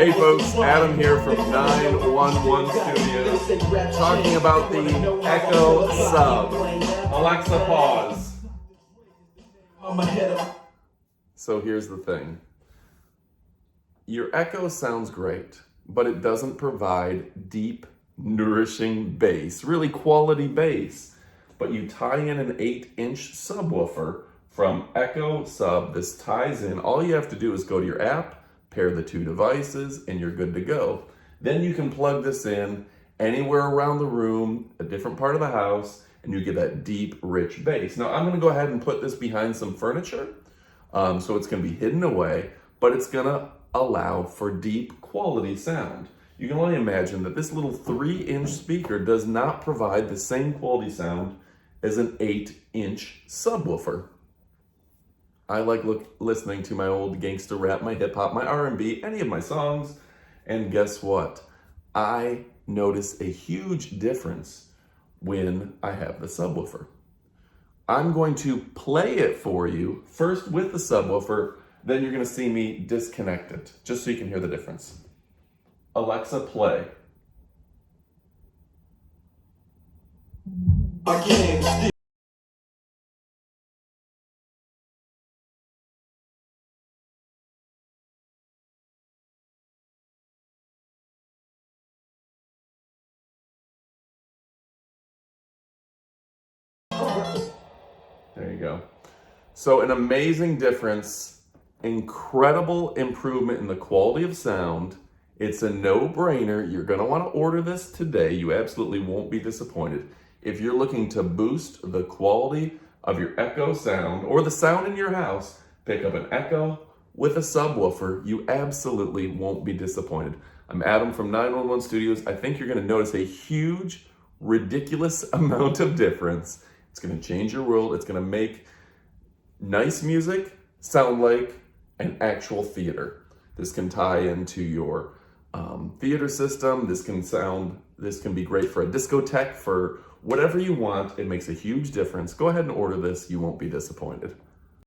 Hey folks, Adam here from 911 Studios, talking about the Echo Sub. Alexa, pause. So here's the thing. Your Echo sounds great, but it doesn't provide deep, nourishing bass, really quality bass. But you tie in an 8-inch subwoofer from Echo Sub. This ties in. All you have to do is go to your app, pair the two devices, and you're good to go. Then you can plug this in anywhere around the room, a different part of the house, and you get that deep, rich bass. Now, I'm gonna go ahead and put this behind some furniture, so it's gonna be hidden away, but it's gonna allow for deep, quality sound. You can only imagine that this little 3-inch speaker does not provide the same quality sound as an 8-inch subwoofer. I like listening to my old gangster rap, my hip hop, my R&B, any of my songs. And guess what? I notice a huge difference when I have the subwoofer. I'm going to play it for you first with the subwoofer, then you're going to see me disconnect it, just so you can hear the difference. Alexa, play. I can't. There you go. So an amazing difference, incredible improvement in the quality of sound. It's a no-brainer. You're gonna wanna order this today. You absolutely won't be disappointed. If you're looking to boost the quality of your Echo sound or the sound in your house, pick up an Echo with a subwoofer. You absolutely won't be disappointed. I'm Adam from 911 Studios. I think you're gonna notice a huge, ridiculous amount of difference. It's going to change your world. It's going to make nice music sound like an actual theater. This can tie into your theater system. This can be great for a discotheque, for whatever you want. It makes a huge difference. Go ahead and order this. You won't be disappointed.